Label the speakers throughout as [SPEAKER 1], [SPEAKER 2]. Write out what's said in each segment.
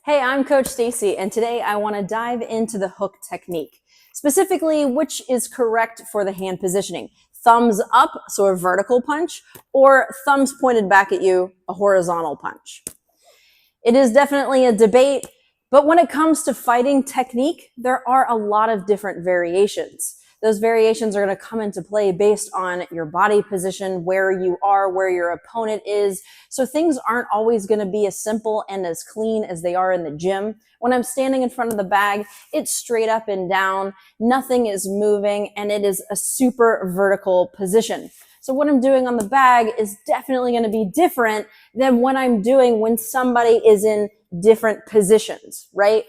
[SPEAKER 1] Hey, I'm Coach Stacy, and today I want to dive into the hook technique. Specifically, which is correct for the hand positioning. Thumbs up, so a vertical punch, or thumbs pointed back at you, a horizontal punch. It is definitely a debate, but when it comes to fighting technique, there are a lot of different variations. Those variations are going to come into play based on your body position, where you are, where your opponent is. So things aren't always going to be as simple and as clean as they are in the gym. When I'm standing in front of the bag, it's straight up and down, nothing is moving, and it is a super vertical position. So what I'm doing on the bag is definitely going to be different than what I'm doing when somebody is in different positions, right?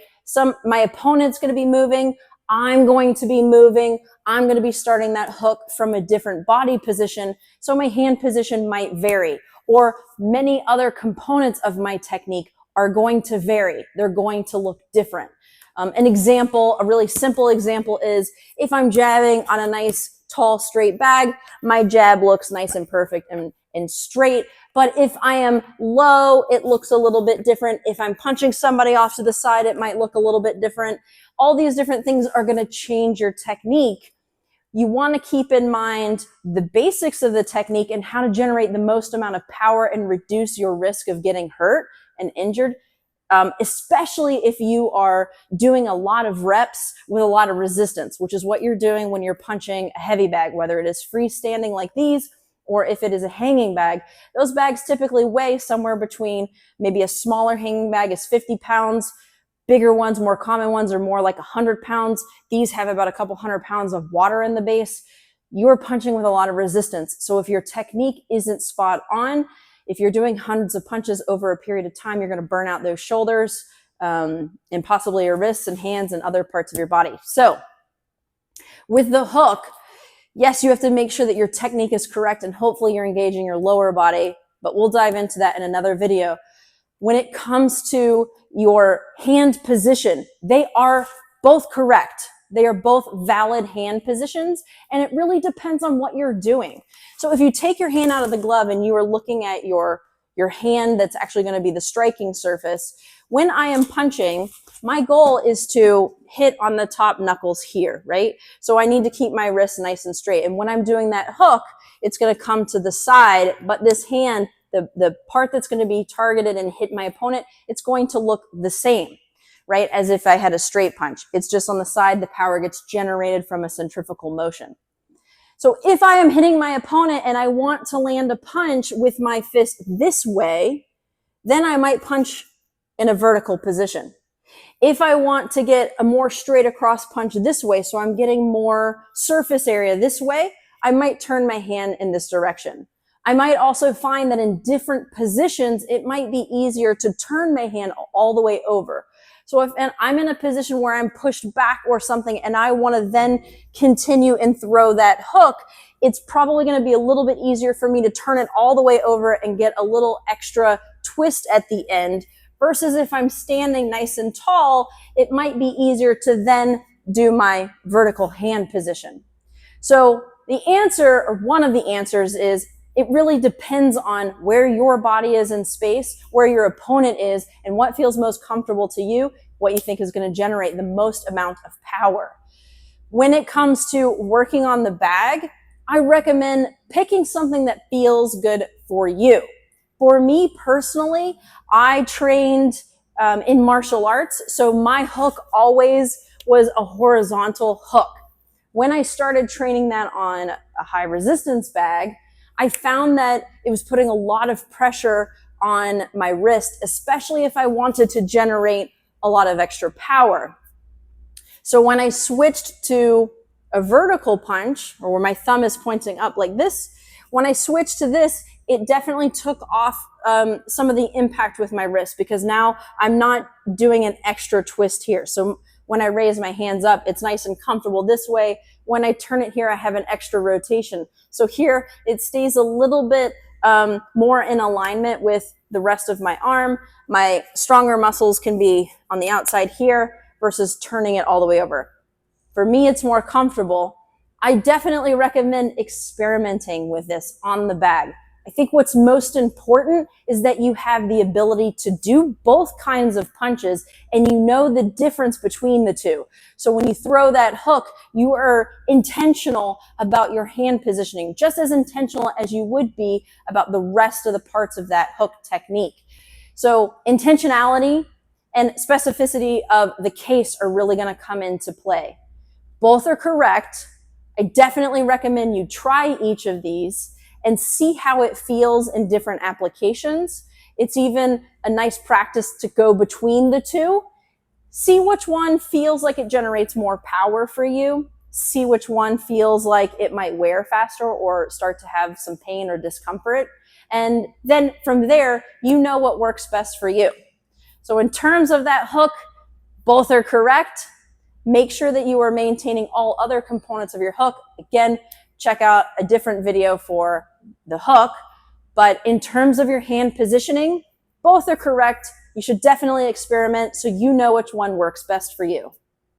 [SPEAKER 1] My opponent's going to be moving. I'm going to be moving. I'm going to be starting that hook from a different body position. So my hand position might vary, or many other components of my technique are going to vary. They're going to look different. An example, a really simple example is if I'm jabbing on a nice tall straight bag, my jab looks nice and perfect and straight. But if I am low, it looks a little bit different. If I'm punching somebody off to the side, it might look a little bit different. All these different things are going to change your technique. You want to keep in mind the basics of the technique and how to generate the most amount of power and reduce your risk of getting hurt and injured. Especially if you are doing a lot of reps with a lot of resistance, which is what you're doing when you're punching a heavy bag, whether it is freestanding like these or if it is a hanging bag. Those bags typically weigh somewhere between, maybe a smaller hanging bag is 50 pounds. Bigger ones, more common ones, are more like 100 pounds. These have about a couple 100 pounds of water in the base. You're punching with a lot of resistance. So if your technique isn't spot on, if you're doing hundreds of punches over a period of time, you're going to burn out those shoulders and possibly your wrists and hands and other parts of your body. So with the hook, yes, you have to make sure that your technique is correct and hopefully you're engaging your lower body, but we'll dive into that in another video. When it comes to your hand position, they are both correct. They are both valid hand positions, and it really depends on what you're doing. So if you take your hand out of the glove and you are looking at your hand that's actually going to be the striking surface, when I am punching, my goal is to hit on the top knuckles here, right? So I need to keep my wrist nice and straight. And when I'm doing that hook, it's going to come to the side, but this hand, the part that's going to be targeted and hit my opponent, it's going to look the same, right? As if I had a straight punch. It's just on the side, the power gets generated from a centrifugal motion. So if I am hitting my opponent and I want to land a punch with my fist this way, then I might punch in a vertical position. If I want to get a more straight across punch this way, so I'm getting more surface area this way, I might turn my hand in this direction. I might also find that in different positions, it might be easier to turn my hand all the way over. So if I'm in a position where I'm pushed back or something and I want to then continue and throw that hook, it's probably going to be a little bit easier for me to turn it all the way over and get a little extra twist at the end, versus if I'm standing nice and tall, it might be easier to then do my vertical hand position. So the answer, or one of the answers, is it really depends on where your body is in space, where your opponent is, and what feels most comfortable to you, what you think is going to generate the most amount of power. When it comes to working on the bag, I recommend picking something that feels good for you. For me personally, I trained in martial arts, so my hook always was a horizontal hook. When I started training that on a high resistance bag, I found that it was putting a lot of pressure on my wrist, especially if I wanted to generate a lot of extra power. So when I switched to a vertical punch, or where my thumb is pointing up like this, when I switched to this, it definitely took off some of the impact with my wrist, because now I'm not doing an extra twist here. So when I raise my hands up, it's nice and comfortable this way. When I turn it here, I have an extra rotation. So here, it stays a little bit more in alignment with the rest of my arm. My stronger muscles can be on the outside here versus turning it all the way over. For me, it's more comfortable. I definitely recommend experimenting with this on the bag. I think what's most important is that you have the ability to do both kinds of punches and you know the difference between the two. So when you throw that hook, you are intentional about your hand positioning, just as intentional as you would be about the rest of the parts of that hook technique. So intentionality and specificity of the case are really going to come into play. Both are correct. I definitely recommend you try each of these and see how it feels in different applications. It's even a nice practice to go between the two. See which one feels like it generates more power for you. See which one feels like it might wear faster or start to have some pain or discomfort. And then from there, you know what works best for you. So in terms of that hook, both are correct. Make sure that you are maintaining all other components of your hook. Again, check out a different video for the hook. But in terms of your hand positioning, both are correct. You should definitely experiment so you know which one works best for you.